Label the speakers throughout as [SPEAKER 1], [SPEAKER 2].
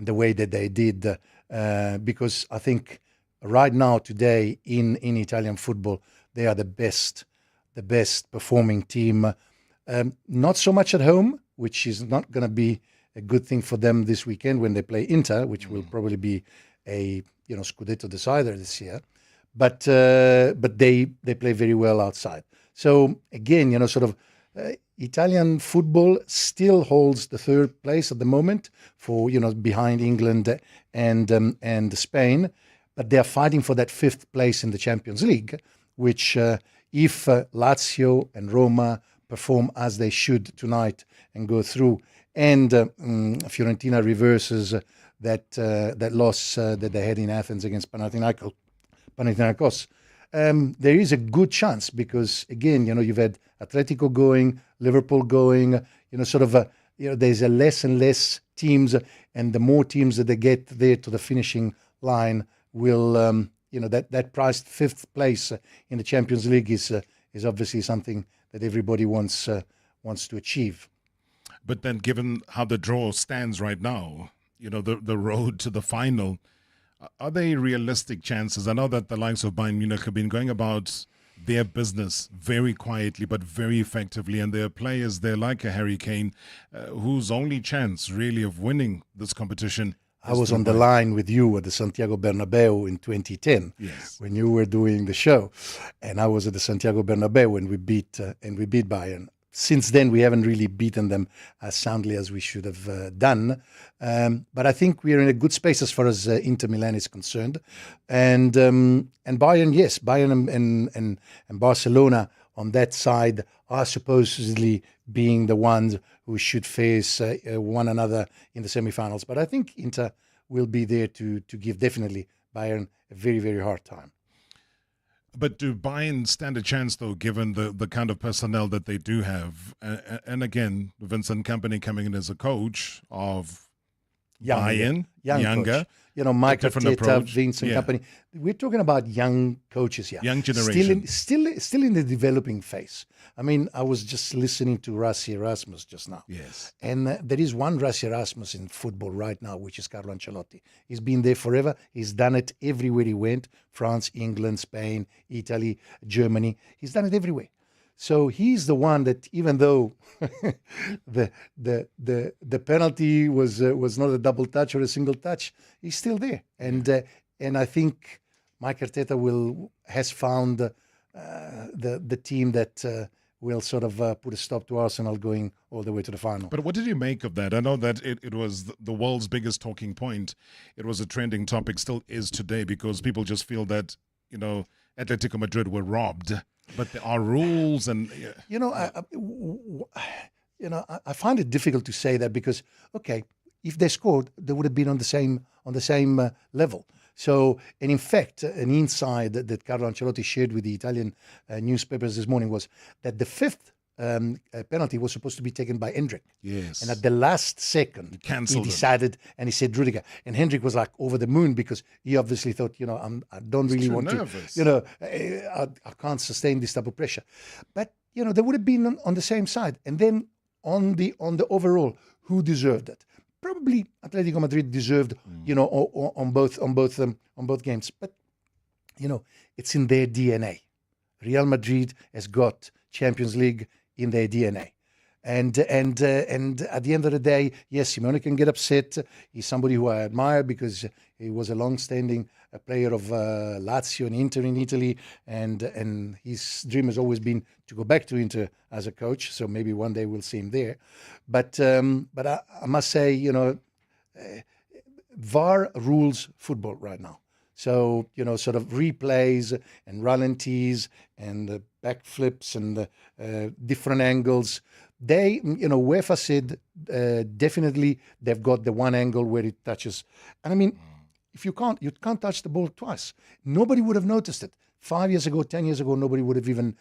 [SPEAKER 1] in the way that they did, because I think right now, today, in Italian football, they are the best performing team. Not so much at home, which is not going to be a good thing for them this weekend when they play Inter, which will probably be a Scudetto decider this year. But they play very well outside. So again, Italian football still holds the third place at the moment for behind England and Spain, but they are fighting for that fifth place in the Champions League, which if Lazio and Roma perform as they should tonight and go through, and Fiorentina reverses that loss that they had in Athens against Panathinaikos, there is a good chance, because again, you've had Atletico going, Liverpool going, there's a less and less teams, and the more teams that they get there to the finishing line will, that prized fifth place in the Champions League is obviously something that everybody wants to achieve.
[SPEAKER 2] But then, given how the draw stands right now, the road to the final, are they realistic chances? I know that the likes of Bayern Munich have been going about their business very quietly but very effectively, and there are players there like a Harry Kane, whose only chance really of winning this competition.
[SPEAKER 1] I was on the line with you at the Santiago Bernabeu in 2010,
[SPEAKER 2] yes,
[SPEAKER 1] when you were doing the show, and I was at the Santiago Bernabeu when we beat Bayern. Since then, we haven't really beaten them as soundly as we should have done. But I think we are in a good space as far as Inter Milan is concerned. And Bayern, yes, Bayern and Barcelona on that side are supposedly being the ones who should face one another in the semifinals. But I think Inter will be there to give definitely Bayern a very, very hard time.
[SPEAKER 2] But do Bayern stand a chance, though, given the kind of personnel that they do have? And again, Vincent Kompany coming in as a coach of Bayern, younger.
[SPEAKER 1] Coach. Mike Arteta, Vincent Kompany. We're talking about young coaches here.
[SPEAKER 2] Young generation.
[SPEAKER 1] Still in the developing phase. I mean, I was just listening to Rassi Erasmus just now.
[SPEAKER 2] Yes.
[SPEAKER 1] And there is one Rassi Erasmus in football right now, which is Carlo Ancelotti. He's been there forever. He's done it everywhere he went. France, England, Spain, Italy, Germany. He's done it everywhere. So he's the one that, even though the penalty was not a double touch or a single touch, he's still there. And I think Mike Arteta has found the team that will sort of put a stop to Arsenal going all the way to the final.
[SPEAKER 2] But what did you make of that? I know that it was the world's biggest talking point. It was a trending topic, still is today, because people just feel that Atletico Madrid were robbed. But there are rules, and
[SPEAKER 1] I find it difficult to say that, because if they scored, they would have been on the same level. So, and in fact, an insight that Carlo Ancelotti shared with the Italian newspapers this morning was that the fifth penalty was supposed to be taken by Hendrik.
[SPEAKER 2] Yes.
[SPEAKER 1] And at the last second, he decided, and he said Rudiger. And Hendrik was like over the moon, because he obviously thought, I don't really want
[SPEAKER 2] nervous.
[SPEAKER 1] to, I can't sustain this type of pressure. But, they would have been on the same side. And then on the overall, who deserved it? Probably Atletico Madrid deserved, on both games. But, it's in their DNA. Real Madrid has got Champions League in their DNA. And at the end of the day, yes, Simeone can get upset. He's somebody who I admire, because he was a long-standing player of Lazio and Inter in Italy, and his dream has always been to go back to Inter as a coach. So maybe one day we'll see him there. But I must say, VAR rules football right now. So, sort of replays and ralenties and backflips and different angles. They, UEFA said definitely they've got the one angle where it touches. And I mean, if you can't touch the ball twice. Nobody would have noticed it. 5 years ago, 10 years ago, nobody would have even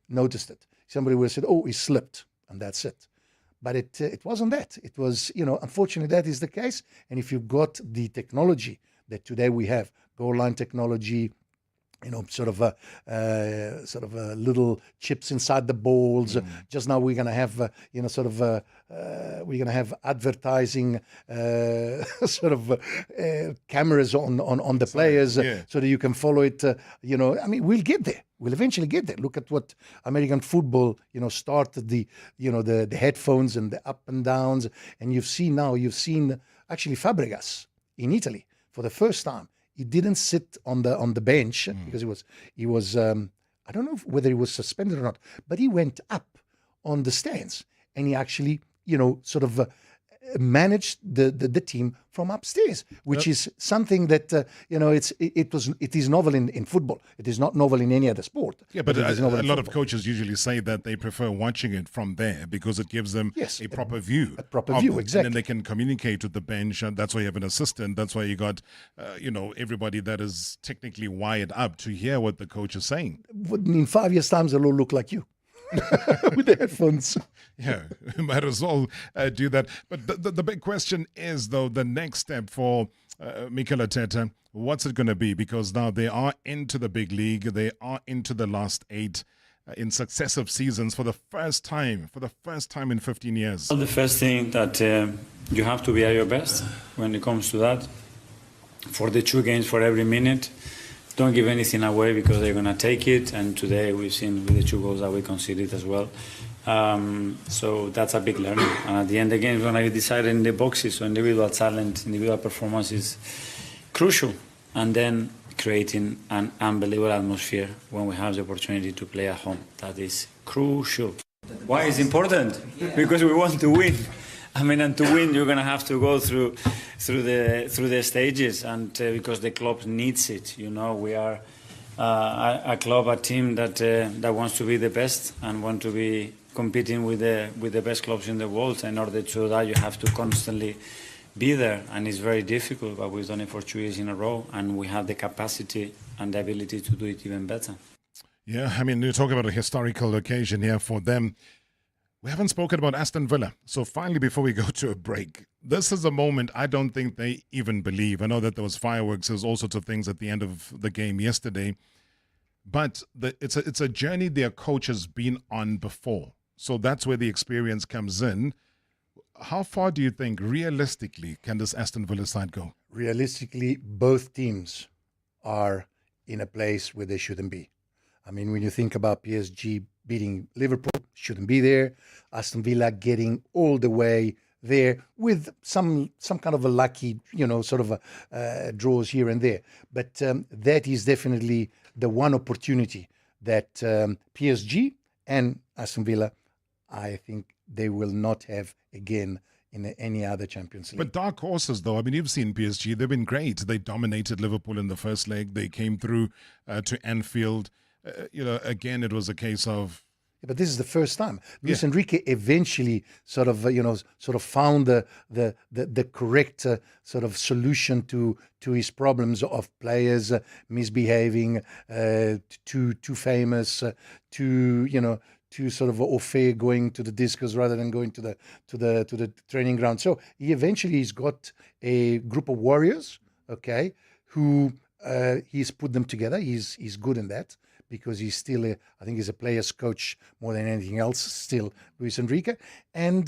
[SPEAKER 1] noticed it. Somebody would have said, oh, he slipped, and that's it. But it wasn't that. It was, unfortunately, that is the case. And if you've got the technology that today we have, goal line technology, little chips inside the balls. Just now we're going to have, we're going to have advertising cameras on the players so that you can follow it. We'll get there. We'll eventually get there. Look at what American football, started the headphones and the up and downs. And you've seen actually Fabregas in Italy for the first time. He didn't sit on the bench because he was I don't know whether he was suspended or not, but he went up on the stands and he actually managed the team from upstairs, which is something that it is novel in football. It is not novel in any other sport.
[SPEAKER 2] Yeah, but a lot of coaches usually say that they prefer watching it from there because it gives them a proper view.
[SPEAKER 1] A proper view, exactly.
[SPEAKER 2] And then they can communicate with the bench. And that's why you have an assistant. That's why you got, everybody that is technically wired up to hear what the coach is saying.
[SPEAKER 1] In 5 years' time, they'll all look like you. With the headphones.
[SPEAKER 2] Yeah, might as well do that. But the big question is, though, the next step for Mikel Arteta, what's it going to be? Because now they are into the big league. They are into the last 8 in successive seasons for the first time in 15 years.
[SPEAKER 3] Well, the first thing that you have to be at your best when it comes to that. For the 2 games for every minute. Don't give anything away because they're going to take it. And today we've seen with the 2 goals that we conceded as well. So that's a big learning. And at the end, the game is going to be decided in the boxes. So individual talent, individual performance is crucial. And then creating an unbelievable atmosphere when we have the opportunity to play at home. That is crucial. Why is it important? Because we want to win. And to win, you're going to have to go through the stages, and because the club needs it. We are a club, a team that wants to be the best and want to be competing with the best clubs in the world. In order to do that, you have to constantly be there, and it's very difficult. But we've done it for 2 years in a row, and we have the capacity and the ability to do it even better.
[SPEAKER 2] Yeah, you're talking about a historical occasion here for them. We haven't spoken about Aston Villa. So finally, before we go to a break, this is a moment I don't think they even believe. I know that there was fireworks, there was all sorts of things at the end of the game yesterday. But it's a journey their coach has been on before. So that's where the experience comes in. How far do you think, realistically, can this Aston Villa side go?
[SPEAKER 1] Realistically, both teams are in a place where they shouldn't be. When you think about PSG beating Liverpool, shouldn't be there. Aston Villa getting all the way there with some kind of a lucky, draws here and there. But that is definitely the one opportunity that PSG and Aston Villa, I think they will not have again in any other Champions League.
[SPEAKER 2] But dark horses, though. You've seen PSG. They've been great. They dominated Liverpool in the first leg. They came through to Anfield. Again, it was a case of.
[SPEAKER 1] But this is the first time. Luis Enrique eventually found the correct solution to his problems of players misbehaving, too famous, too au fait going to the discos rather than going to the training ground. So he eventually has got a group of warriors, who he's put them together. He's good in that. Because he's still, I think he's a player's coach more than anything else. Still, Luis Enrique, and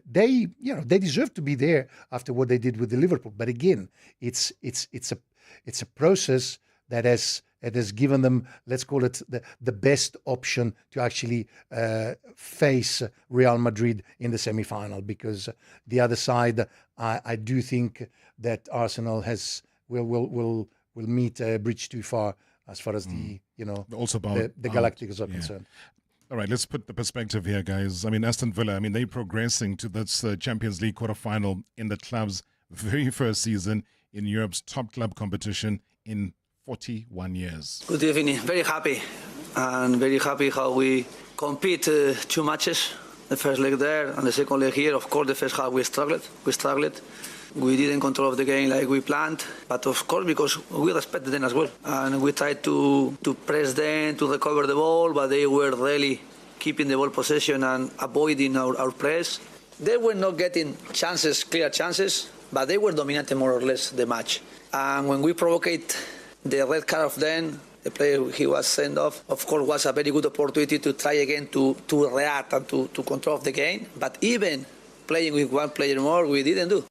[SPEAKER 1] they deserve to be there after what they did with the Liverpool. But again, it's a process that has given them, let's call it the best option to actually face Real Madrid in the semi-final. Because the other side, I do think that Arsenal will meet a bridge too far. As far as the Galacticos are concerned.
[SPEAKER 2] All right, let's put the perspective here, guys. Aston Villa, they're progressing to this Champions League quarterfinal in the club's very first season in Europe's top club competition in 41 years.
[SPEAKER 4] Good evening. Very happy. And very happy how we compete 2 matches. The first leg there and the second leg here. Of course, the first half we struggled. We didn't control the game like we planned, but of course because we respected them as well. And we tried to press them, to recover the ball, but they were really keeping the ball possession and avoiding our press. They were not getting clear chances, but they were dominating more or less the match. And when we provocate The red card of then, the player he was sent off, of course, was a very good opportunity to try again to react and to control the game. But even playing with one player more, we didn't do.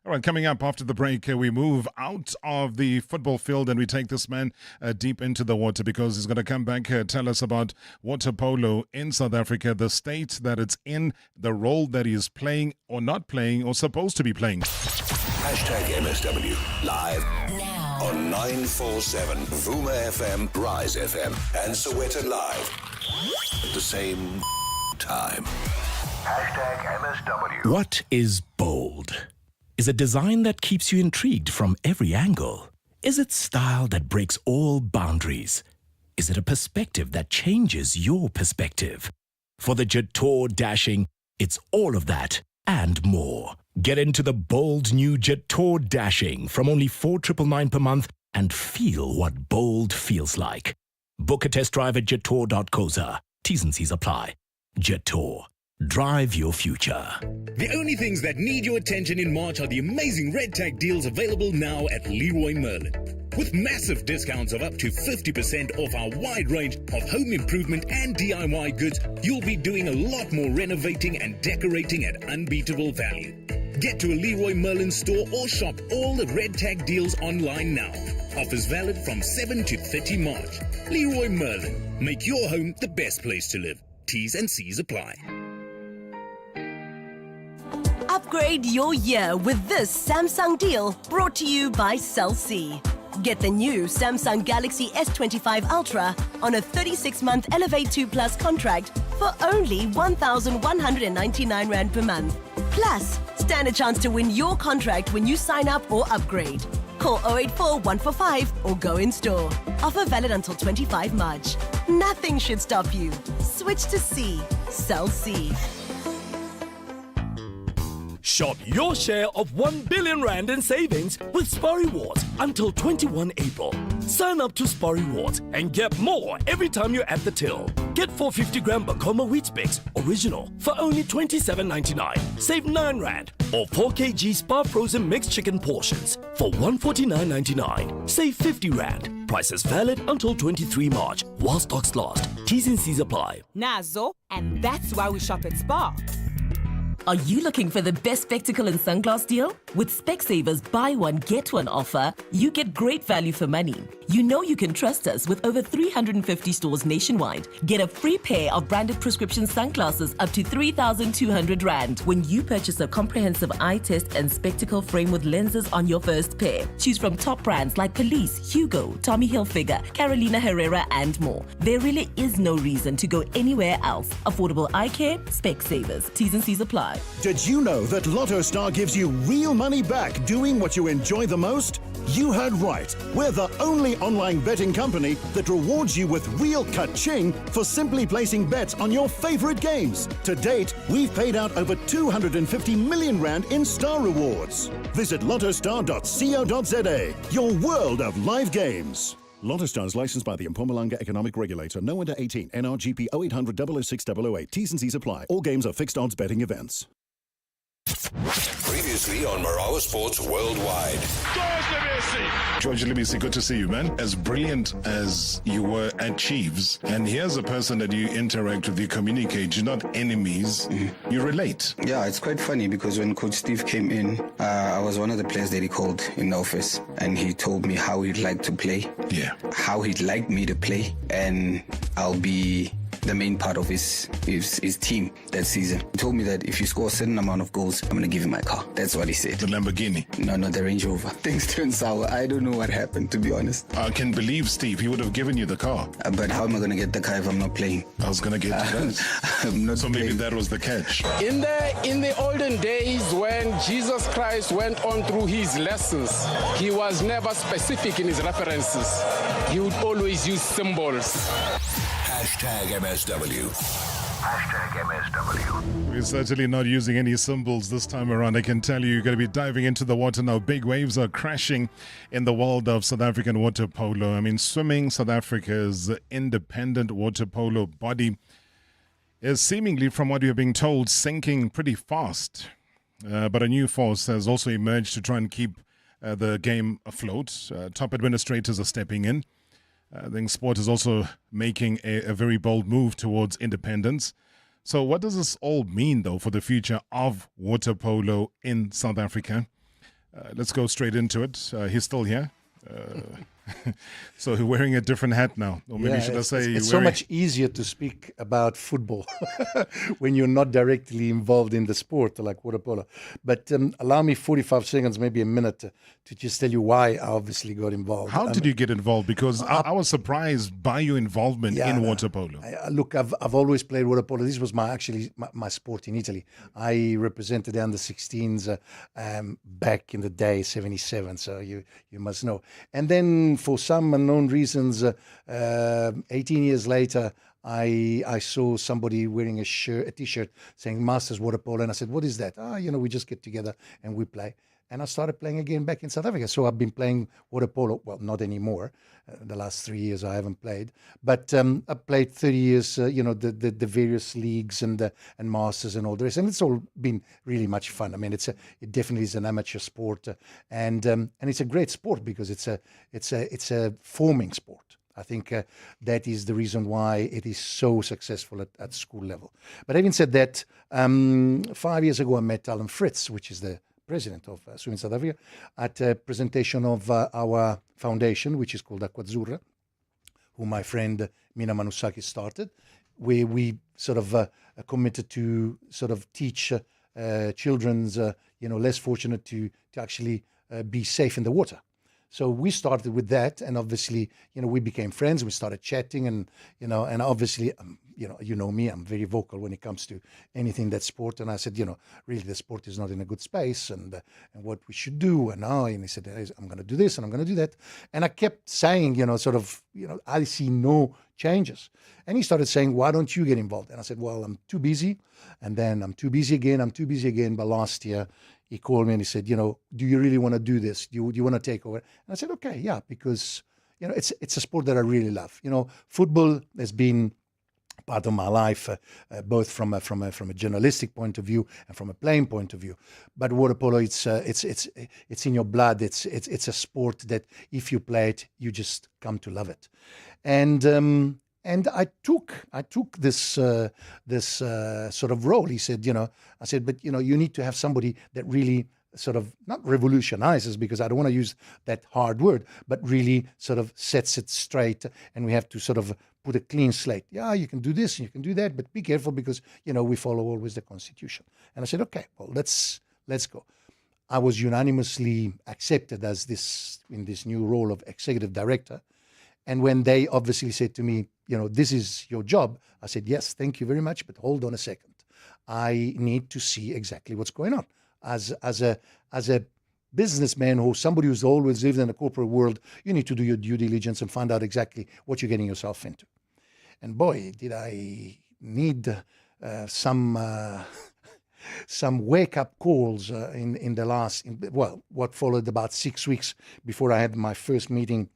[SPEAKER 2] All right, coming up after the break, we move out of the football field and we take this man deep into the water because he's going to come back here, tell us about water polo in South Africa, the state that it's in, the role that he is playing or not playing or supposed to be playing.
[SPEAKER 5] #MSW live now on 947 Vuma FM, Rise FM, and Soweto Live at the same time. #MSW.
[SPEAKER 6] What is bold? Is it design that keeps you intrigued from every angle? Is it style that breaks all boundaries? Is it a perspective that changes your perspective? For the Jetor Dashing, it's all of that and more. Get into the bold new Jetor Dashing from only 4,999 per month and feel what bold feels like. Book a test drive at jetor.coza. T's and C's apply. Jetor. Drive your future.
[SPEAKER 7] The only things that need your attention in March are the amazing Red Tag deals available now at Leroy Merlin. With massive discounts of up to 50% off our wide range of home improvement and DIY goods, you'll be doing a lot more renovating and decorating at unbeatable value. Get to a Leroy Merlin store or shop all the Red Tag deals online now. Offers valid from 7 to 30 March. Leroy Merlin. Make your home the best place to live. T's and C's apply.
[SPEAKER 8] Upgrade your year with this Samsung deal brought to you by Cell C. Get the new Samsung Galaxy S25 Ultra on a 36-month Elevate 2 Plus contract for only 1,199 Rand per month. Plus, stand a chance to win your contract when you sign up or upgrade. Call 084 145 or go in store. Offer valid until 25 March. Nothing should stop you. Switch to C. Cell C.
[SPEAKER 6] Shop your share of 1 billion Rand in savings with Spar Rewards until 21 April. Sign up to Spar Rewards and get more every time you're at the till. Get 450 gram Bacoma Wheat Bix Original for only 27.99. Save 9 Rand. Or 4 kg Spar Frozen Mixed Chicken Portions for 149.99. Save 50 Rand. Prices valid until 23 March while stocks last. T's and C's apply.
[SPEAKER 9] Nazo, and that's why we shop at Spar.
[SPEAKER 8] Are you looking for the best spectacle and sunglass deal? With Specsavers buy one, get one offer, you get great value for money. You know you can trust us with over 350 stores nationwide. Get a free pair of branded prescription sunglasses up to 3,200 Rand when you purchase a comprehensive eye test and spectacle frame with lenses on your first pair. Choose from top brands like Police, Hugo, Tommy Hilfiger, Carolina Herrera, and more. There really is no reason to go anywhere else. Affordable eye care, Specsavers. T's and C's apply.
[SPEAKER 10] Did you know that Lotto Star gives you real money back doing what you enjoy the most? You heard right. We're the only online betting company that rewards you with real ka-ching for simply placing bets on your favorite games. To date, we've paid out over 250 million Rand in Star Rewards. Visit lottostar.co.za, your world of live games. Lotto Star is licensed by the Mpumalanga Economic Regulator. No under 18. NRGP 0800 006 008. T's and C's apply. All games are fixed odds betting events.
[SPEAKER 5] Previously on Marawa Sports Worldwide.
[SPEAKER 2] George Libisi, good to see you, man. As brilliant as you were at Chiefs, and here's a person that you interact with, you communicate, you're not enemies, you relate.
[SPEAKER 11] Yeah, it's quite funny because when Coach Steve came in, I was one of the players that he called in the office, and he told me how he'd like to play, how he'd like me to play, and I'll be the main part of his team that season. He told me that if you score a certain amount of goals, I'm going to give you my car. That's what he said.
[SPEAKER 2] The Lamborghini?
[SPEAKER 11] No, the Range Rover. Things turned sour. I don't know what happened, to be honest.
[SPEAKER 2] I can believe, Steve, he would have given you the car.
[SPEAKER 11] But how am I going to get the car if I'm not playing?
[SPEAKER 2] I was going to get to that. So maybe that was the catch.
[SPEAKER 12] In the olden days when Jesus Christ went on through his lessons, he was never specific in his references. He would always use symbols.
[SPEAKER 5] #MSW. #MSW.
[SPEAKER 2] We're certainly not using any symbols this time around. I can tell you, you're going to be diving into the water now. Big waves are crashing in the world of South African water polo. I mean, swimming, South Africa's independent water polo body, is seemingly, from what we are being told, sinking pretty fast. But a new force has also emerged to try and keep the game afloat. Top administrators are stepping in. I think sport is also making a very bold move towards independence. So what does this all mean, though, for the future of water polo in South Africa? Let's go straight into it. He's still here. So he's wearing a different hat now. Or maybe should I say...
[SPEAKER 1] It's so much easier to speak about football when you're not directly involved in the sport like water polo. But allow me 45 seconds, maybe a minute, to just tell you why I obviously got involved.
[SPEAKER 2] How did you get involved? Because I was surprised by your involvement in water polo.
[SPEAKER 1] Look, I've always played water polo. This was my sport in Italy. I represented the under-16s back in the day, 77, so you must know. And then for some unknown reasons, 18 years later, I saw somebody wearing a t-shirt saying Masters Water Polo, and I said, what is that? We just get together and we play. And I started playing again back in South Africa. So I've been playing water polo, well, not anymore. The last 3 years I haven't played. But I played 30 years, the various leagues and masters and all the rest. And it's all been really much fun. I mean, it definitely is an amateur sport. And it's a great sport because it's a forming sport. I think that is the reason why it is so successful at school level. But having said that, 5 years ago I met Alan Fritz, which is the president of Swimming South Africa, at a presentation of our foundation, which is called Aquazzurra, who my friend Mina Manusaki started, where we sort of committed to sort of teach children's, less fortunate to actually be safe in the water. So we started with that, and obviously, we became friends. We started chatting, and obviously, you know me, I'm very vocal when it comes to anything that's sport. And I said, really, the sport is not in a good space, and what we should do. And he said, I'm going to do this, and I'm going to do that. And I kept saying, I see no changes. And he started saying, why don't you get involved? And I said, well, I'm too busy. And then I'm too busy again. But last year, he called me and he said, do you really want to do this? Do you want to take over? And I said, okay, yeah, because, it's a sport that I really love. Football has been part of my life, both from a journalistic point of view and from a playing point of view. But water polo, it's in your blood. It's a sport that if you play it, you just come to love it. And I took this sort of role. He said, I said, but you need to have somebody that really sort of not revolutionizes, because I don't want to use that hard word, but really sort of sets it straight. And we have to sort of put a clean slate. Yeah, you can do this, you can do that, but be careful because we follow always the Constitution. And I said, okay, well, let's go. I was unanimously accepted as in this new role of executive director. And when they obviously said to me, this is your job, I said, yes, thank you very much, but hold on a second. I need to see exactly what's going on. As a businessman or somebody who's always lived in the corporate world, you need to do your due diligence and find out exactly what you're getting yourself into. And boy, did I need some wake-up calls in the last, what followed about 6 weeks before I had my first meeting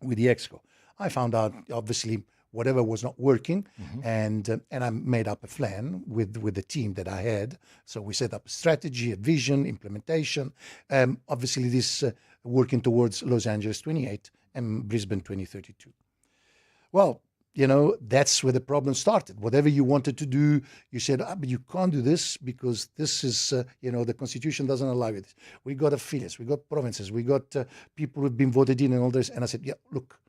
[SPEAKER 1] with the Exco. I found out, obviously, whatever was not working, and I made up a plan with the team that I had. So we set up a strategy, a vision, implementation. Obviously, this working towards Los Angeles 28 and Brisbane 2032. Well, that's where the problem started. Whatever you wanted to do, you said, but you can't do this because this is, the Constitution doesn't allow you this. We got affiliates, we got provinces, we got people who've been voted in and all this. And I said, yeah, look,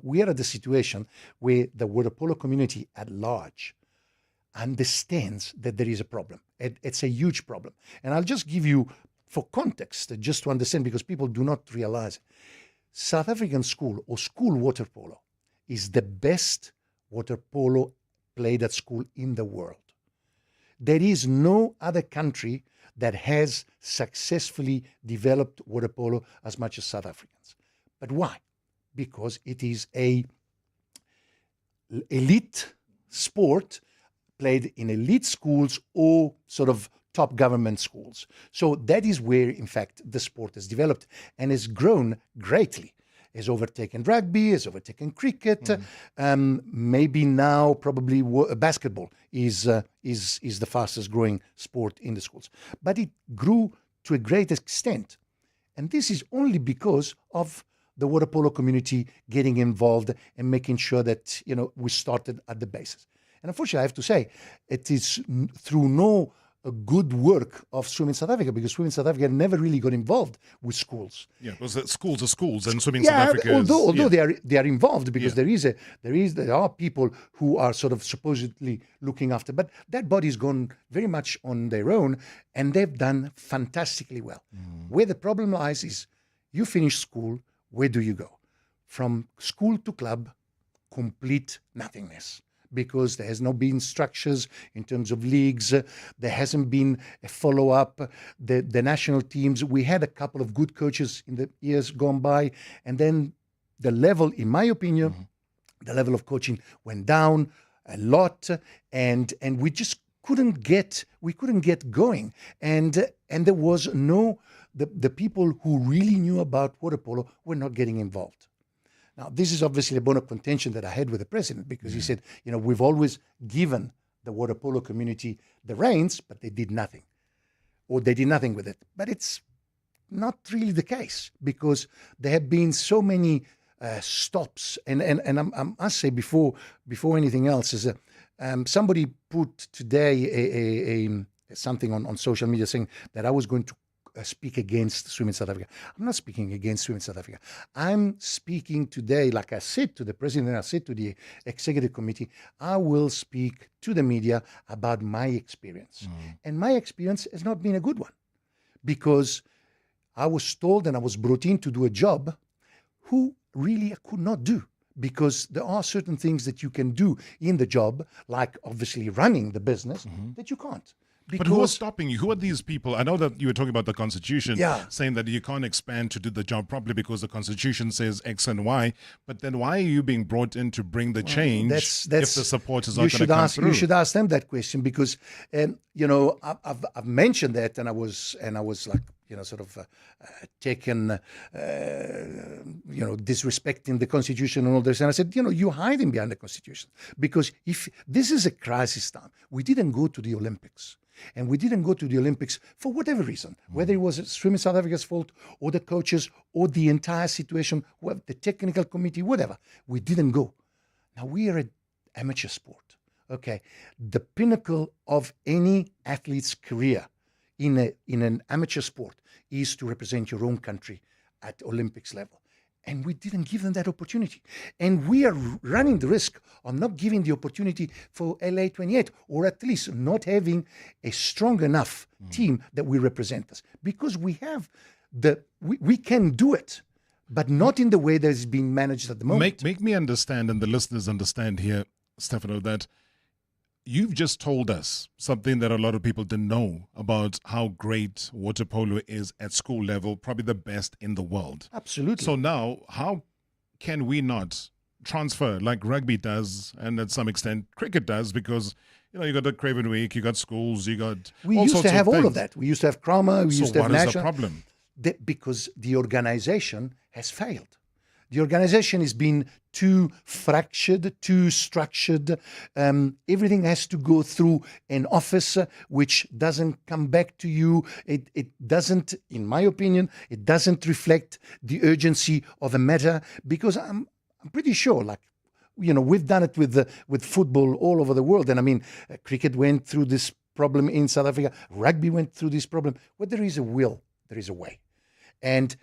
[SPEAKER 1] we are at the situation where the water polo community at large understands that there is a problem. It's a huge problem. And I'll just give you, for context, just to understand, because people do not realize it. South African school or school water polo is the best water polo played at school in the world. There is no other country that has successfully developed water polo as much as South Africans. But why? Because it is a elite sport played in elite schools or sort of top government schools. So that is where, in fact, the sport has developed and has grown greatly. Has overtaken rugby, has overtaken cricket. Maybe now probably basketball is the fastest growing sport in the schools. But it grew to a great extent And this is only because of the water polo community getting involved and making sure that, we started at the basis. And unfortunately, I have to say, it is through no good work of Swimming South Africa, because Swimming South Africa never really got involved with schools.
[SPEAKER 2] Yeah, because schools are schools, and Swimming South Africa
[SPEAKER 1] although they are involved, because there are people who are sort of supposedly looking after, but that body's gone very much on their own, and they've done fantastically well. Where the problem lies is, you finish school, where do you go? From school to club, complete nothingness. Because there has not been structures in terms of leagues, there hasn't been a follow-up. The national teams, we had a couple of good coaches in the years gone by, and then the level, in my opinion, the level of coaching went down a lot, and we just couldn't get going, and there was the people who really knew about water polo were not getting involved. Now, this is obviously a bone of contention that I had with the president, because he said, we've always given the water polo community the reins, but they did nothing, or they did nothing with it. But it's not really the case, because there have been so many stops. And I must say, before anything else, is somebody put today something on social media saying that I was going to speak against Swimming South Africa. I'm not speaking against Swimming South Africa. I'm speaking today, like I said to the president, I said to the executive committee, I will speak to the media about my experience. And my experience has not been a good one, because I was told and I was brought in to do a job who really I could not do, because there are certain things that you can do in the job, like obviously running the business, that you can't.
[SPEAKER 2] But who are stopping you? Who are these people? I know that you were talking about the Constitution, saying that you can't expand to do the job properly because the Constitution says X and Y. But then why are you being brought in to bring the change if the supporters aren't going to come through?
[SPEAKER 1] You should ask them that question, because, I've mentioned that, and I was like, sort of taken, disrespecting the Constitution and all this. And I said, you're hiding behind the Constitution, because if this is a crisis time, we didn't go to the Olympics. And we didn't go to the Olympics for whatever reason, whether it was Swimming South Africa's fault, or the coaches, or the entire situation, the technical committee, whatever. We didn't go. Now, we are an amateur sport, okay? The pinnacle of any athlete's career in an amateur sport is to represent your own country at Olympics level. And we didn't give them that opportunity. And we are running the risk of not giving the opportunity for LA 28, or at least not having a strong enough team that will represent us. Because we have we can do it, but not in the way that is being managed at the moment.
[SPEAKER 2] Make me understand, and the listeners understand here, Stefano, that you've just told us something that a lot of people didn't know about how great water polo is at school level, probably the best in the world.
[SPEAKER 1] Absolutely.
[SPEAKER 2] So now, how can we not transfer like rugby does, and at some extent cricket does, because you got the Craven Week, you got schools, you got
[SPEAKER 1] we
[SPEAKER 2] all
[SPEAKER 1] used
[SPEAKER 2] sorts
[SPEAKER 1] to have
[SPEAKER 2] of
[SPEAKER 1] all
[SPEAKER 2] things.
[SPEAKER 1] of that. We used to have Krama, we used to have
[SPEAKER 2] national. So what is
[SPEAKER 1] national.
[SPEAKER 2] the problem?
[SPEAKER 1] Because the organization has failed. The organization has been too fractured, too structured. Everything has to go through an office which doesn't come back to you. It doesn't, in my opinion, it doesn't reflect the urgency of a matter, because I'm pretty sure, like, we've done it with football all over the world. And I mean, cricket went through this problem in South Africa. Rugby went through this problem. Where there is a will, there is a way. And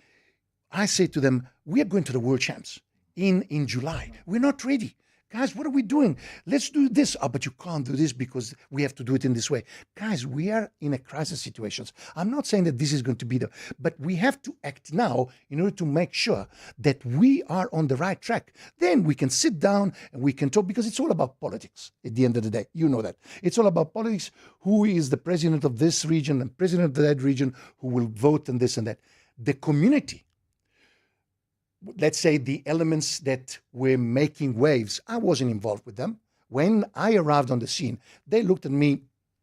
[SPEAKER 1] I say to them, we are going to the World Champs in July. We're not ready. Guys, what are we doing? Let's do this. Oh, but you can't do this because we have to do it in this way. Guys, we are in a crisis situation. I'm not saying that this is going to be but we have to act now in order to make sure that we are on the right track. Then we can sit down and we can talk, because it's all about politics at the end of the day. You know that. It's all about politics. Who is the president of this region and president of that region, who will vote and this and that. The community, let's say the elements that were making waves, I wasn't involved with them. When I arrived on the scene, they looked at me,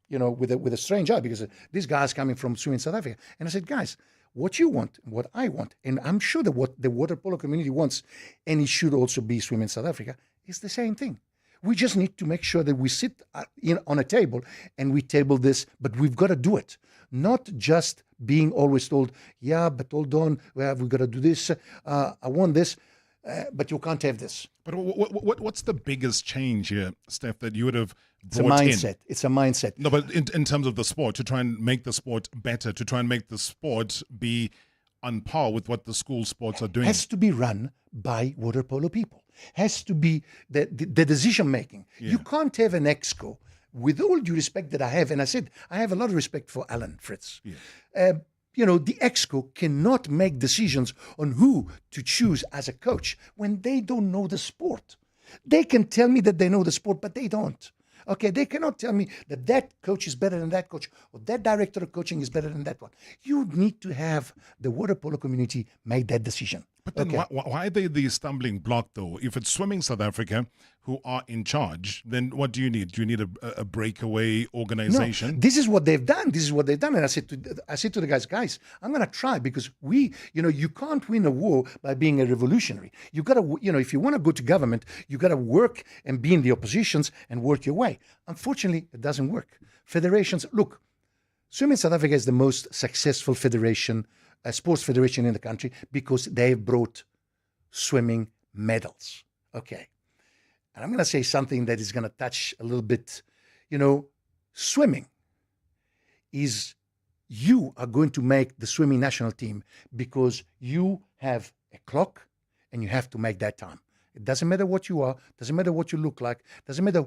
[SPEAKER 1] with a strange eye, because this guy's coming from Swimming South Africa. And I said, guys, what you want, what I want, and I'm sure that what the water polo community wants, and it should also be Swimming South Africa, is the same thing. We just need to make sure that we sit on a table and we table this, but we've got to do it. Not just being always told, yeah, but hold on, we've got to do this, I want this, but you can't have this.
[SPEAKER 2] But what's the biggest change here, Steph, that you would have
[SPEAKER 1] It's a
[SPEAKER 2] brought
[SPEAKER 1] mindset.
[SPEAKER 2] in?
[SPEAKER 1] It's a mindset.
[SPEAKER 2] No, but in terms of the sport, to try and make the sport better, to try and make the sport be on par with what the school sports are doing.
[SPEAKER 1] Has to be run by water polo people. Has to be the decision making.
[SPEAKER 2] Yeah.
[SPEAKER 1] You can't have an exco, with all due respect that I have, and I said I have a lot of respect for Alan Fritz.
[SPEAKER 2] Yeah.
[SPEAKER 1] The exco cannot make decisions on who to choose as a coach when they don't know the sport. They can tell me that they know the sport, but they don't. Okay, they cannot tell me that that coach is better than that coach, or that director of coaching is better than that one. You need to have the water polo community make that decision.
[SPEAKER 2] But then why are they the stumbling block, though? If it's Swimming South Africa who are in charge, then what do you need? Do you need a breakaway organization?
[SPEAKER 1] No, this is what they've done. And I said to the guys, I'm going to try, because you can't win a war by being a revolutionary. You got to, if you want to go to government, you got to work and be in the oppositions and work your way. Unfortunately, it doesn't work. Federations, look, Swimming South Africa is the most successful federation, sports federation in the country, because they've brought swimming medals. Okay. And I'm going to say something that is going to touch a little bit, swimming is, you are going to make the swimming national team because you have a clock and you have to make that time. It doesn't matter what you are, doesn't matter what you look like, doesn't matter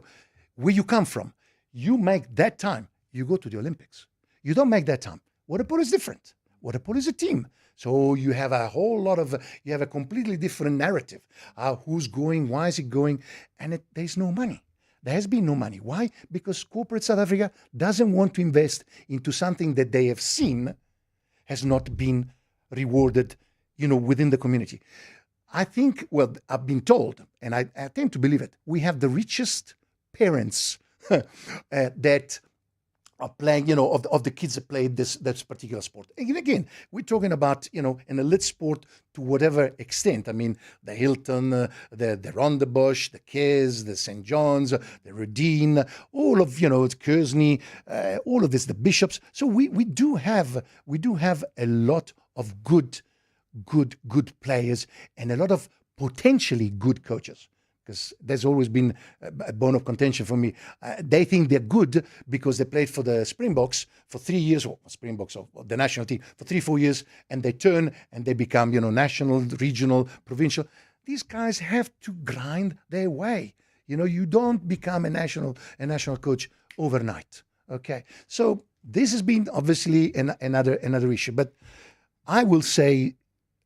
[SPEAKER 1] where you come from. You make that time, you go to the Olympics. You don't make that time. Water polo is different. Water polo is a team. So you have a whole lot of, you have a completely different narrative. Who's going, why is it going? And there's no money. There has been no money. Why? Because corporate South Africa doesn't want to invest into something that they have seen has not been rewarded, within the community. I think, well, I've been told, and I tend to believe it, we have the richest parents that are playing, of the kids that play this particular sport. And again, we're talking about, an elite sport to whatever extent. I mean, the Hilton, the Rondebosch, the Kes, the St. John's, the Redine, all of, it's Kersney, all of this, the Bishops. So we do have a lot of good players and a lot of potentially good coaches. Because there's always been a bone of contention for me. They think they're good because they played for the Springboks for 3 years, or Springboks of the national team for 3-4 years, and they turn and they become, national, regional, provincial. These guys have to grind their way. You don't become a national coach overnight. Okay, so this has been obviously another issue. But I will say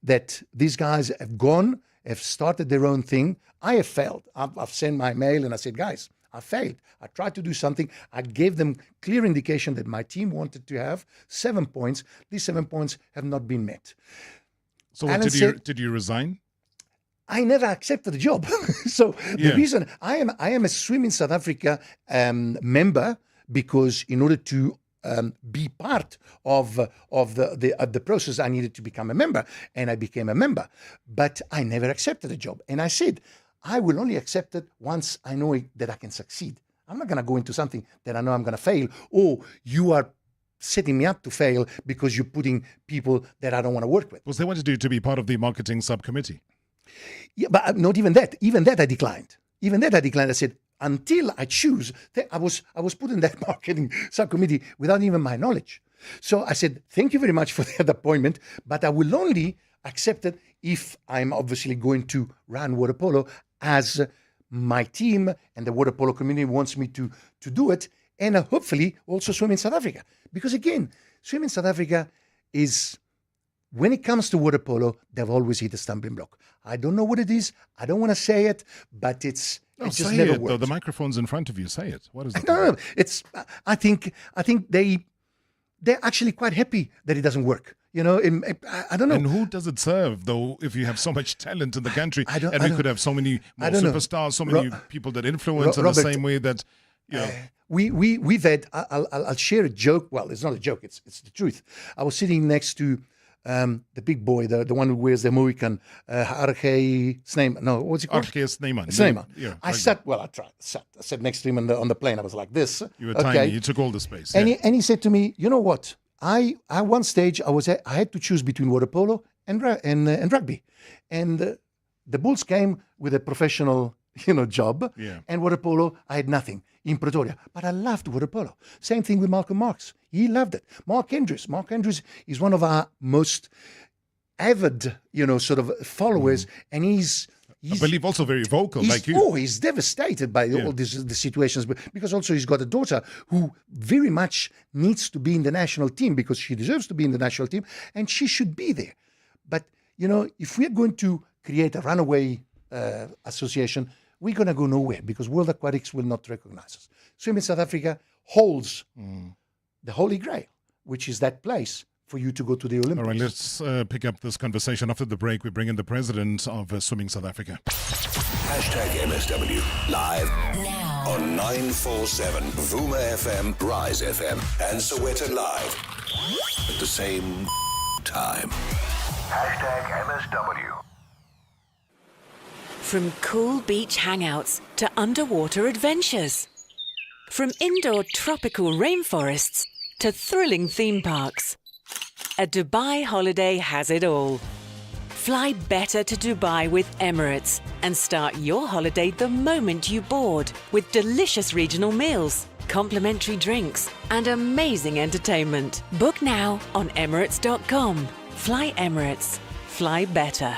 [SPEAKER 1] that these guys have started their own thing. I have failed. I've sent my mail and I said, guys, I failed. I tried to do something. I gave them clear indication that my team wanted to have 7 points. These 7 points have not been met.
[SPEAKER 2] So did you resign?
[SPEAKER 1] I never accepted the job. So the reason I am a Swimming South Africa member, because in order to be part of the process, I needed to become a member, and I became a member. But I never accepted a job, and I said I will only accept it once I know that I can succeed. I'm not going to go into something that I know I'm going to fail, or you are setting me up to fail because you're putting people that I don't want to work with.
[SPEAKER 2] Because they wanted you to be part of the marketing subcommittee.
[SPEAKER 1] Yeah, but not even that. Even that I declined. I said, until I choose, I was put in that marketing subcommittee without even my knowledge. So I said, thank you very much for that appointment, but I will only accept it if I'm obviously going to run water polo as my team and the water polo community wants me to do it, and hopefully also swim in South Africa. Because again, swim in South Africa is, when it comes to water polo, they've always hit a stumbling block. I don't know what it is. I don't want to say it, but it's just never worked.
[SPEAKER 2] The microphone's in front of you. Say it. What is it?
[SPEAKER 1] No. It's. I think they're actually quite happy that it doesn't work. I don't know.
[SPEAKER 2] And who does it serve, though, if you have so much talent in the country, and we could have so many more superstars, so many people that influence in the same way that,
[SPEAKER 1] we've had. I'll share a joke. Well, it's not a joke. It's the truth. I was sitting next to the big boy, the one who wears the Mohican, Arche Sneeman. No, what's he called?
[SPEAKER 2] Arche Sneeman.
[SPEAKER 1] Sneeman.
[SPEAKER 2] Yeah,
[SPEAKER 1] I sat next to him on the plane. I was like this.
[SPEAKER 2] You were tiny. You took all the space.
[SPEAKER 1] And he said to me, you know what? at one stage I had to choose between water polo and rugby, and the Bulls came with a professional job, and water polo I had nothing in Pretoria, but I loved water polo. Same thing with Malcolm Marx, he loved it. Mark Andrews is one of our most avid sort of followers, and he's
[SPEAKER 2] I believe also very vocal, like you.
[SPEAKER 1] Oh, he's devastated by all the situations, because also he's got a daughter who very much needs to be in the national team, because she deserves to be in the national team, and she should be there. But, if we're going to create a runaway association, we're going to go nowhere, because World Aquatics will not recognize us. Swimming South Africa holds the Holy Grail, which is that place for you to go to the Olympics.
[SPEAKER 2] All right, let's pick up this conversation after the break. We bring in the president of Swimming South Africa.
[SPEAKER 5] #MSW live now on 947 Vuma FM, Rise FM, and Soweto Live at the same time. #MSW.
[SPEAKER 13] From cool beach hangouts to underwater adventures. From indoor tropical rainforests to thrilling theme parks. A Dubai holiday has it all. Fly better to Dubai with Emirates and start your holiday the moment you board with delicious regional meals, complimentary drinks and amazing entertainment. Book now on Emirates.com. Fly Emirates. Fly better.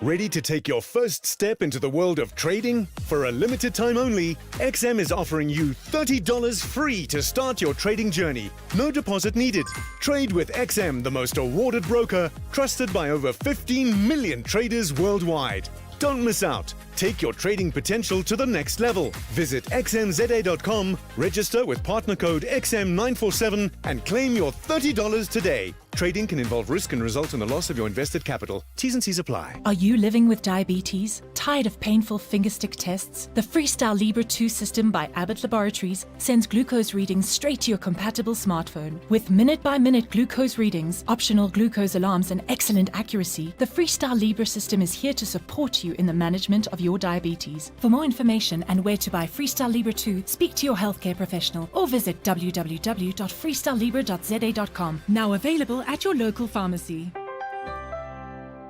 [SPEAKER 14] Ready to take your first step into the world of trading? For a limited time only, XM is offering you $30 free to start your trading journey. No deposit needed. Trade with XM, the most awarded broker, trusted by over 15 million traders worldwide. Don't miss out. Take your trading potential to the next level. Visit xmza.com, register with partner code XM947 and claim your $30 today. Trading can involve risk and result in the loss of your invested capital. T's and C's apply.
[SPEAKER 15] Are you living with diabetes? Tired of painful fingerstick tests? The Freestyle Libre 2 system by Abbott Laboratories sends glucose readings straight to your compatible smartphone. With minute-by-minute glucose readings, optional glucose alarms and excellent accuracy, the Freestyle Libre system is here to support you in the management of your diabetes. For more information and where to buy Freestyle Libre 2, speak to your healthcare professional or visit www.freestylelibre.za.com. Now available at your local pharmacy.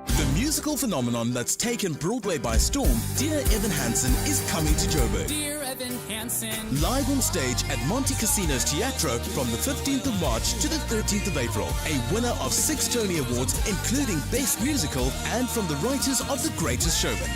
[SPEAKER 16] The musical phenomenon that's taken Broadway by storm, Dear Evan Hansen, is coming to Joburg.
[SPEAKER 17] Dear Evan Hansen.
[SPEAKER 16] Live on stage at Monte Casino's Teatro from the 15th of March to the 13th of April. A winner of 6 Tony Awards, including Best Musical, and from the writers of The Greatest Showman.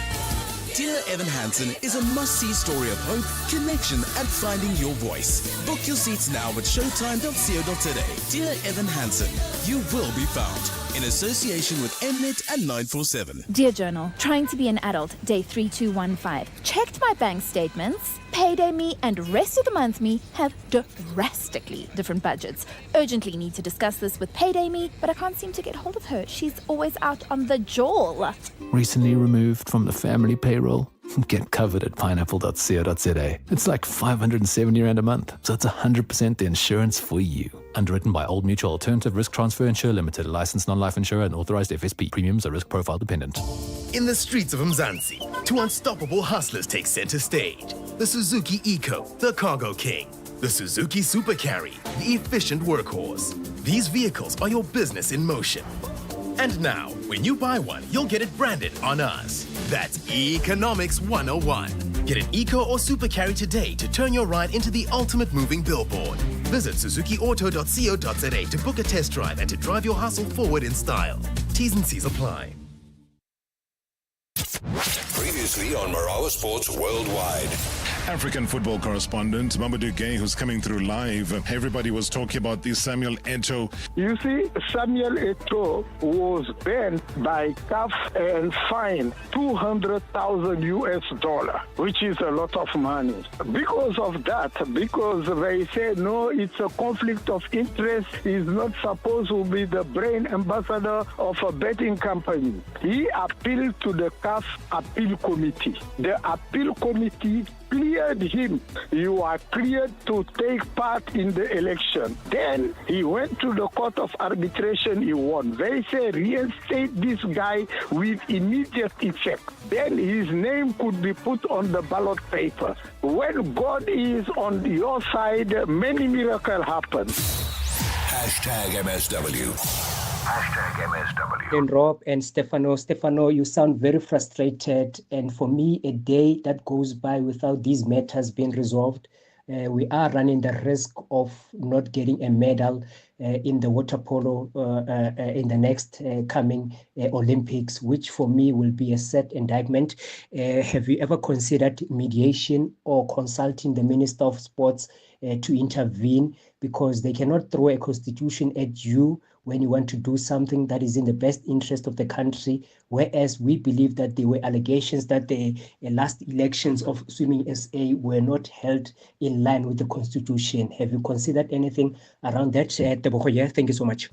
[SPEAKER 16] Dear Evan Hansen is a must-see story of hope, connection, and finding your voice. Book your seats now at showtime.co.za. Dear Evan Hansen, you will be found. In association with Mnet and 947.
[SPEAKER 18] Dear Journal, trying to be an adult, day 3215. Checked my bank statements. Payday me and rest of the month me have drastically different budgets. Urgently need to discuss this with Payday me, but I can't seem to get hold of her. She's always out on the jaw.
[SPEAKER 19] Recently removed from the family payroll? Get covered at pineapple.co.za. It's like 570 Rand a month, so it's 100% the insurance for you. Underwritten by Old Mutual Alternative Risk Transfer Insurer Limited, a licensed non-life insurer and authorized FSP. Premiums are risk profile dependent.
[SPEAKER 20] In the streets of Mzansi, 2 unstoppable hustlers take center stage. The Suzuki Eco, the cargo king. The Suzuki Super Carry, the efficient workhorse. These vehicles are your business in motion. And now, when you buy one, you'll get it branded on us. That's Economics 101. Get an Eco or Super Carry today to turn your ride into the ultimate moving billboard. Visit suzukiauto.co.za to book a test drive and to drive your hustle forward in style. T's and C's apply.
[SPEAKER 5] Previously on Marawa Sports Worldwide.
[SPEAKER 2] African football correspondent Mamadou Gay, who's coming through live. Everybody was talking about this Samuel Eto'o.
[SPEAKER 21] You see, Samuel Eto'o was banned by CAF and fined $200,000, which is a lot of money. Because of that, because they say, no, it's a conflict of interest, he's not supposed to be the brand ambassador of a betting company. He appealed to the CAF appeal committee. The appeal committee cleared him. You are cleared to take part in the election. Then he went to the court of arbitration. He won. They say reinstate this guy with immediate effect. Then his name could be put on the ballot paper. When God is on your side, many miracles happen.
[SPEAKER 5] #MSW. #MSW.
[SPEAKER 17] And Rob and Stefano, you sound very frustrated. And for me, a day that goes by without these matters being resolved, we are running the risk of not getting a medal in the water polo in the next coming Olympics, which for me will be a sad indictment. Have you ever considered mediation or consulting the Minister of Sports to intervene? Because they cannot throw a constitution at you when you want to do something that is in the best interest of the country, whereas we believe that there were allegations that the last elections of Swimming SA were not held in line with the constitution. Have you considered anything around that? Tebogo, thank you so much.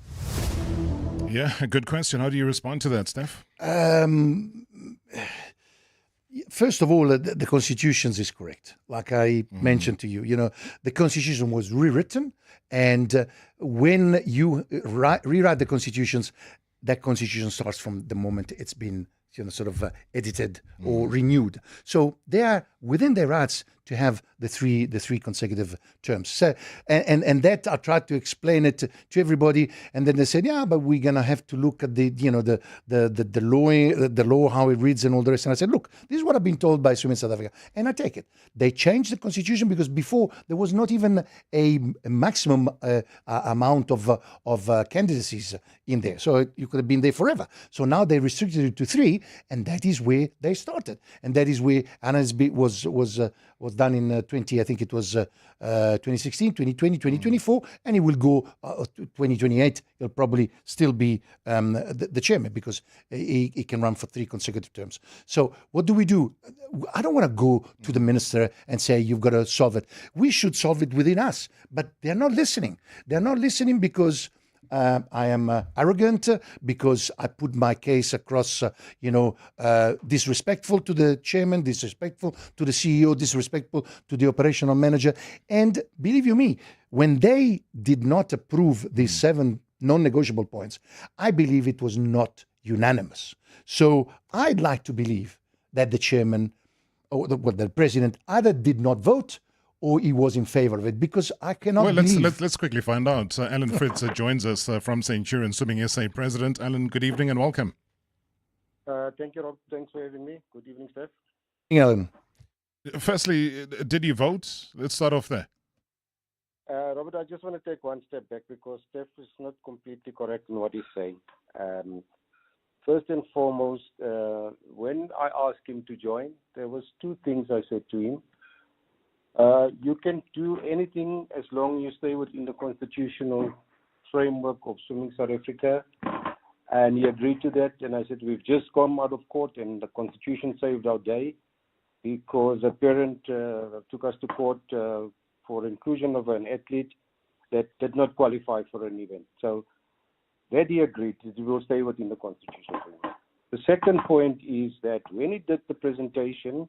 [SPEAKER 2] Yeah, a good question. How do you respond to that, Steph?
[SPEAKER 1] First of all, the Constitution is correct. Like I mentioned to you, the Constitution was rewritten, and when you rewrite the Constitutions, that Constitution starts from the moment it's been edited or renewed. So they are within their rights to have the three consecutive terms. So, and that I tried to explain it to everybody, and then they said, yeah, but we're gonna have to look at the law, how it reads, and all the rest. And I said, look, this is what I've been told by Swimming South Africa, and I take it. They changed the Constitution because before there was not even a maximum amount of candidacies in there, so you could have been there forever. So now they restricted it to 3, and that is where they started, and that is where NSB was done in 2016, 2020, 2024, and he will go to 2028. He'll probably still be the chairman because he can run for 3 consecutive terms. So what do we do? I don't want to go to the minister and say, you've got to solve it. We should solve it within us, but they're not listening. They're not listening because I am arrogant, because I put my case across, disrespectful to the chairman, disrespectful to the CEO, disrespectful to the operational manager. And believe you me, when they did not approve these 7 non-negotiable points, I believe it was not unanimous. So I'd like to believe that the chairman or the president either did not vote or he was in favor of it, because I cannot believe...
[SPEAKER 2] Let's quickly find out. Alan Fritz joins us from Centurion Swimming SA President. Alan, good evening and welcome.
[SPEAKER 22] Thank you, Rob. Thanks for having me. Good evening, Steph.
[SPEAKER 1] Alan.
[SPEAKER 2] Firstly, did you vote? Let's start off there.
[SPEAKER 22] Robert, I just want to take one step back because Steph is not completely correct in what he's saying. First and foremost, when I asked him to join, there was 2 things I said to him. You can do anything as long as you stay within the constitutional framework of Swimming South Africa. And he agreed to that. And I said, we've just come out of court and the Constitution saved our day because a parent took us to court for inclusion of an athlete that did not qualify for an event. So that he agreed that we will stay within the Constitution framework. The second point is that when he did the presentation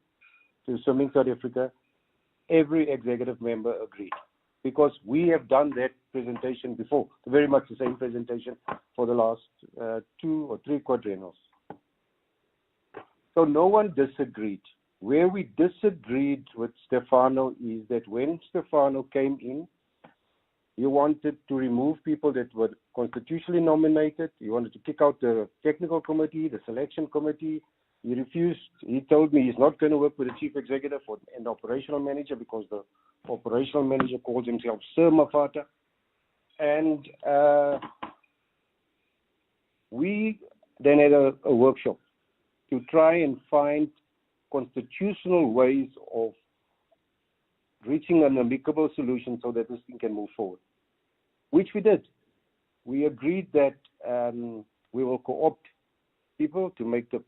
[SPEAKER 22] to Swimming South Africa, every executive member agreed, because we have done that presentation before, very much the same presentation for the last 2 or 3 quadrennials. So no one disagreed. Where we disagreed with Stefano is that when Stefano came in, he wanted to remove people that were constitutionally nominated. He wanted to kick out the technical committee, the selection committee. He refused. He told me he's not going to work with the chief executive and the operational manager because the operational manager calls himself Sir Mafata. And we then had a workshop to try and find constitutional ways of reaching an amicable solution so that this thing can move forward, which we did. We agreed that we will co-opt people to make the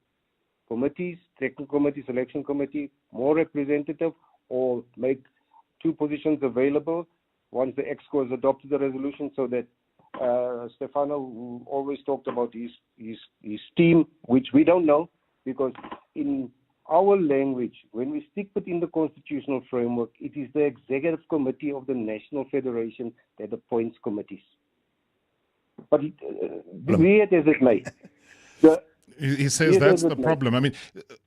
[SPEAKER 22] committees, technical committee, selection committee, more representative, or make 2 positions available once the EXCO has adopted the resolution, so that Stefano, who always talked about his team, which we don't know, because in our language, when we stick within the constitutional framework, it is the executive committee of the National Federation that appoints committees. But be it as it may,
[SPEAKER 2] He says that's the problem. I mean,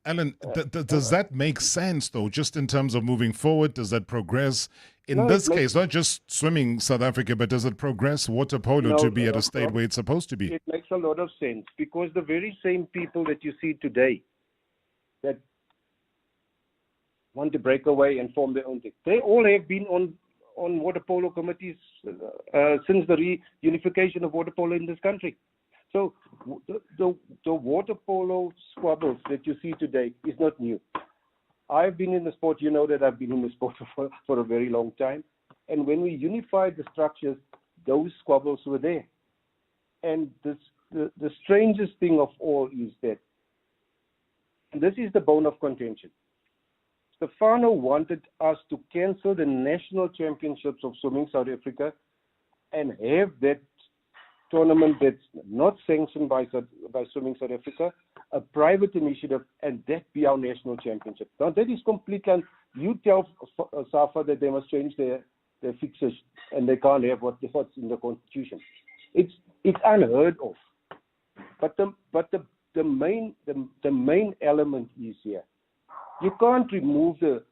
[SPEAKER 2] Alan, does that make sense, though, just in terms of moving forward? Does that progress? In this case, not just swimming South Africa, but does it progress water polo to be at a state where it's supposed to be?
[SPEAKER 3] It makes a lot of sense because the very same people that you see today that want to break away and form their own thing, they all have been on water polo committees since the reunification of water polo in this country. So the water polo squabbles that you see today is not new. I've been in the sport, you know that I've been in the sport for a very long time. And when we unified the structures, those squabbles were there. And the strangest thing of all is that, and this is the bone of contention, Stefano wanted us to cancel the national championships of swimming South Africa and have that tournament that's not sanctioned by Swimming South Africa, a private initiative, and that be our national championship. Now that is completely. You tell SAFA that they must change their fixes and they can't have what's in the constitution. It's unheard of. But the main element is here. You can't remove the.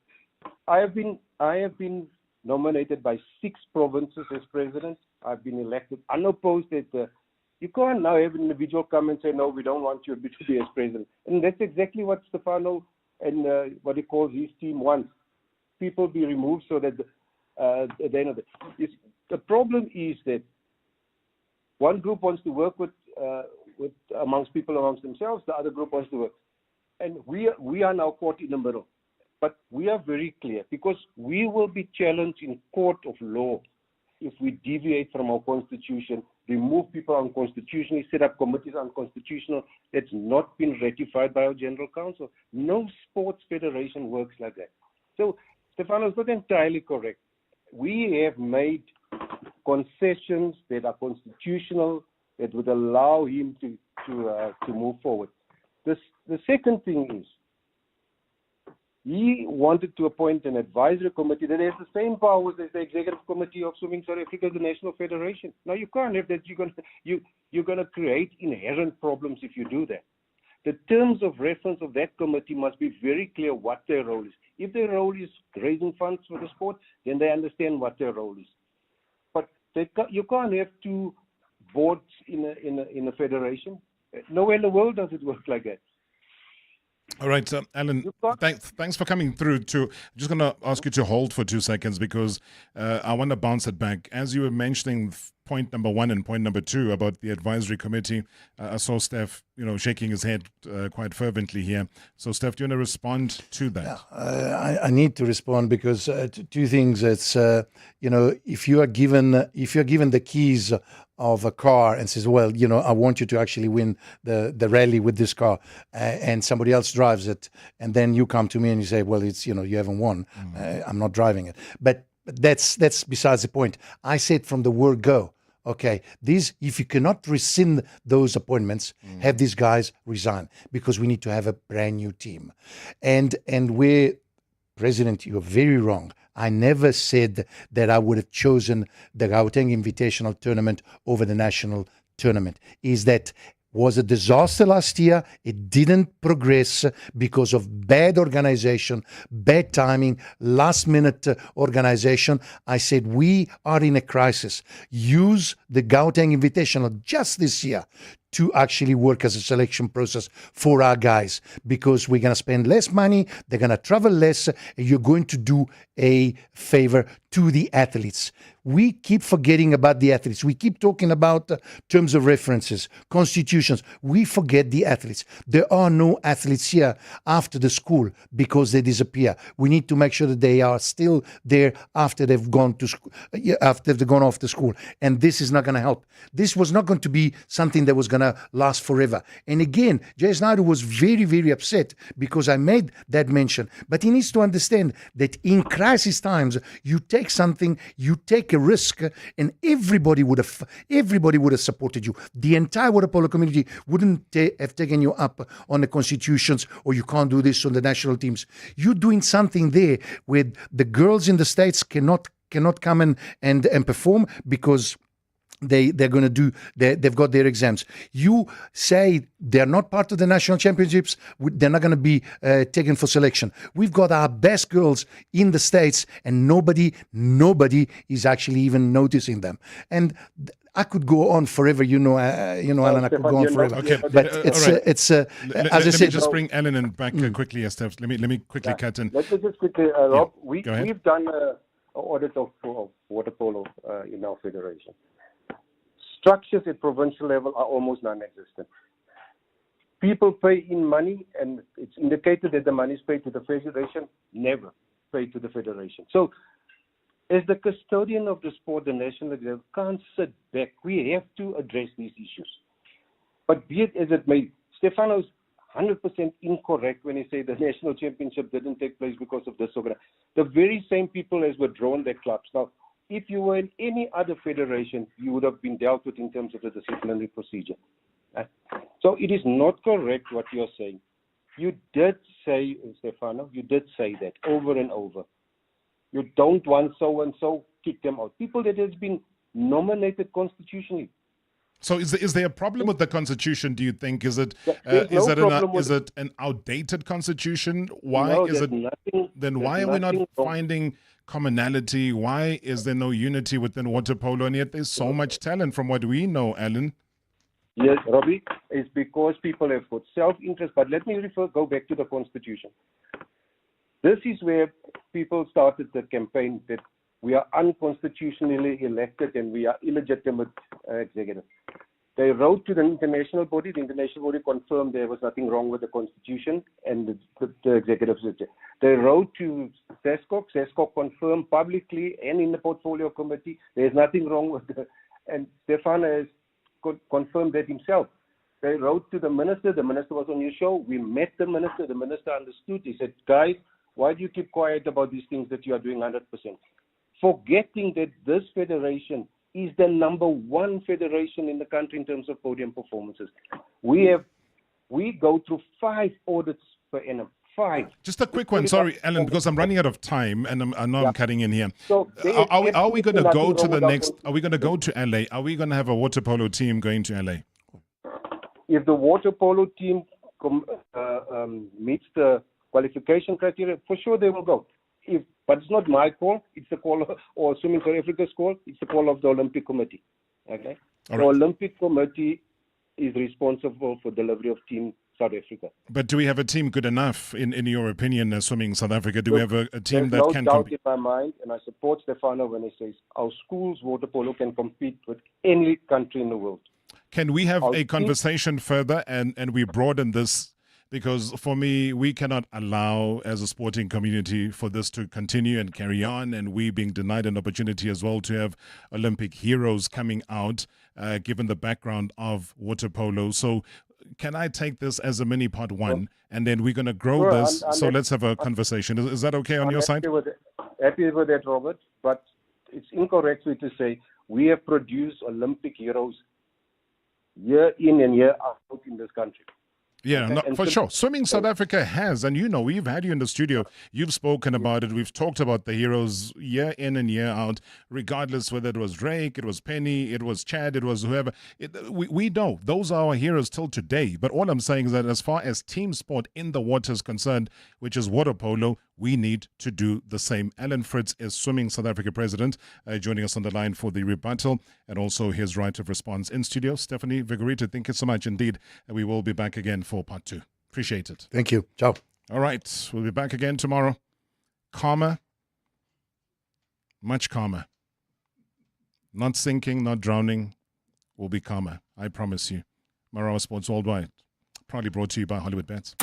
[SPEAKER 3] I have been nominated by 6 provinces as president. I've been elected unopposed. You can't now have an individual come and say, no, we don't want you to be as president. And that's exactly what Stefano and what he calls his team wants. People be removed so that they know that. The problem is that one group wants to work with amongst themselves, the other group wants to work. And we are now caught in the middle. But we are very clear because we will be challenged in court of law if we deviate from our constitution, remove people unconstitutionally, set up committees unconstitutional that's not been ratified by our General Council. No sports federation works like that. So Stefano is not entirely correct. We have made concessions that are constitutional that would allow him to move forward. The second thing is, he wanted to appoint an advisory committee that has the same powers as the executive committee of Swimming South Africa, the National Federation. Now you can't have that. You're going to create inherent problems if you do that. The terms of reference of that committee must be very clear what their role is. If their role is raising funds for the sport, then they understand what their role is. But you can't have 2 boards in a federation. Nowhere in the world does it work like that.
[SPEAKER 2] All right, Alan, thanks for coming through. I'm just going to ask you to hold for 2 seconds because I want to bounce it back. As you were mentioning point number 1 and point number 2 about the advisory committee, I saw Steph, shaking his head quite fervently here. So, Steph, do you want to respond to that?
[SPEAKER 1] Yeah, I need to respond because 2 things. It's if you are given the keys of a car and says, well, I want you to actually win the rally with this car, and somebody else drives it, and then you come to me and you say, well, it's you haven't won. I'm not driving it. But that's besides the point. I said from the word go. Okay, if you cannot rescind those appointments, have these guys resign because we need to have a brand new team. And where, President, you're very wrong. I never said that I would have chosen the Gauteng Invitational Tournament over the national tournament. Was a disaster last year. It didn't progress because of bad organization, bad timing, last-minute organization. I said, we are in a crisis. Use the Gauteng Invitational just this year to actually work as a selection process for our guys because we're going to spend less money, they're going to travel less, and you're going to do a favor to the athletes. We keep forgetting about the athletes. We keep talking about terms of references, constitutions. We forget the athletes. There are no athletes here after the school because they disappear. We need to make sure that they are still there after they've gone to school, after they've gone off to school. And this is not going to help. This was not going to be something that was going to last forever. And again, J.S. Naidu was very, very upset because I made that mention. But he needs to understand that in crisis times, you take something, you take a risk, and everybody would have supported you. The entire water polo community wouldn't have taken you up on the constitutions, or you can't do this on the national teams. You're doing something there where the girls in the States cannot come and perform because they're going to do. They've got their exams. You say they're not part of the national championships. They're not going to be taken for selection. We've got our best girls in the States, and nobody is actually even noticing them. And I could go on forever, Alan. I could go on forever.
[SPEAKER 2] Okay,
[SPEAKER 1] but it's
[SPEAKER 2] right.
[SPEAKER 1] as I
[SPEAKER 2] let
[SPEAKER 1] said.
[SPEAKER 2] me just bring Ellen in back quickly, Steph. Let me quickly cut in.
[SPEAKER 22] Let me just quickly, Rob.
[SPEAKER 2] Go ahead.
[SPEAKER 22] We've done an audit of water polo in our federation. Structures at provincial level are almost non-existent. People pay in money, and it's indicated that the money is paid to the federation, never paid to the federation. So, as the custodian of the sport, the national level can't sit back. We have to address these issues. But be it as it may, Stefano's 100% incorrect when he said the national championship didn't take place because of this or that. The very same people as were drawn their clubs. Now, if you were in any other federation, you would have been dealt with in terms of the disciplinary procedure. So it is not correct what you're saying. You did say, Stefano, you did say that over and over. You don't want so-and-so, kick them out. People that has been nominated constitutionally.
[SPEAKER 2] So is there a problem with the constitution, do you think? Is it an outdated constitution? Why
[SPEAKER 22] No,
[SPEAKER 2] is
[SPEAKER 22] there's
[SPEAKER 2] it
[SPEAKER 22] nothing-
[SPEAKER 2] then
[SPEAKER 22] there's
[SPEAKER 2] why are we not
[SPEAKER 22] nothing wrong.
[SPEAKER 2] finding commonality? Why is there no unity within water polo? And yet there's so much talent from what we know, Alan.
[SPEAKER 22] Yes, Robbie, it's because people have got self-interest. But let me go back to the Constitution. This is where people started the campaign that we are unconstitutionally elected and we are illegitimate executive. They wrote to the international body. The international body confirmed there was nothing wrong with the Constitution and the executive. They wrote to SESCOC. SESCOC confirmed publicly and in the portfolio committee there's nothing wrong with it. And Stefano has confirmed that himself. They wrote to the minister. The minister was on your show. We met the minister. The minister understood. He said, guys, why do you keep quiet about these things that you are doing 100%? Forgetting that this federation is the number one federation in the country in terms of podium performances. We go through 5 audits per annum. 5.
[SPEAKER 2] Just a quick one, sorry, Alan, because I'm running out of time and I know I'm cutting in here.
[SPEAKER 22] So
[SPEAKER 2] are we going to go to the
[SPEAKER 22] wrong
[SPEAKER 2] next? Are we going to go to LA? Are we going to have a water polo team going to LA?
[SPEAKER 22] If the water polo team meets the qualification criteria, for sure they will go. But it's not my call. It's the call, or Swimming South Africa's call. It's the call of the Olympic Committee. Okay.
[SPEAKER 2] All
[SPEAKER 22] The
[SPEAKER 2] right.
[SPEAKER 22] Olympic Committee is responsible for delivery of Team South Africa.
[SPEAKER 2] But do we have a team good enough, in your opinion, Swimming South Africa? Do we have a team
[SPEAKER 22] There's
[SPEAKER 2] that
[SPEAKER 22] no
[SPEAKER 2] can
[SPEAKER 22] doubt
[SPEAKER 2] compete?
[SPEAKER 22] in my mind, and I support Stefano when he says our schools water polo can compete with any country in the world.
[SPEAKER 2] Can we have
[SPEAKER 22] Our
[SPEAKER 2] a
[SPEAKER 22] team-
[SPEAKER 2] conversation further and we broaden this? Because for me, we cannot allow as a sporting community for this to continue and carry on, and we being denied an opportunity as well to have Olympic heroes coming out, given the background of water polo. So can I take this as a mini part 1, and then we're going to grow
[SPEAKER 22] Sure,
[SPEAKER 2] this?
[SPEAKER 22] I'm
[SPEAKER 2] So
[SPEAKER 22] happy-
[SPEAKER 2] let's have a conversation. Is that okay on
[SPEAKER 22] I'm
[SPEAKER 2] your side?
[SPEAKER 22] happy with that, Robert, but it's incorrect for you to say we have produced Olympic heroes year in and year out in this country.
[SPEAKER 2] Yeah, no,
[SPEAKER 22] And
[SPEAKER 2] for
[SPEAKER 22] so-
[SPEAKER 2] sure. Swimming South Africa has, and we've had you in the studio. You've spoken about it. We've talked about the heroes year in and year out, regardless whether it was Drake, it was Penny, it was Chad, it was whoever. We know those are our heroes till today. But all I'm saying is that as far as team sport in the water is concerned, which is water polo, we need to do the same. Alan Fritz is Swimming South Africa president, joining us on the line for the rebuttal and also his right of response in studio. Stefano Vigoriti, thank you so much indeed. We will be back again for part 2. Appreciate it.
[SPEAKER 1] Thank you. Ciao.
[SPEAKER 2] All right. We'll be back again tomorrow. Calmer. Much calmer. Not sinking, not drowning. We'll be calmer. I promise you. Marawa Sports Worldwide. Proudly brought to you by Hollywood Bets.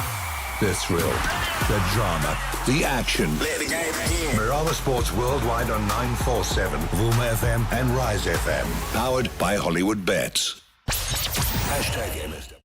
[SPEAKER 5] The thrill, the drama, the action. Play the game again. Marawa Sports Worldwide on 947, Vuma FM and Rise FM. Powered by Hollywood Bets. #MSW.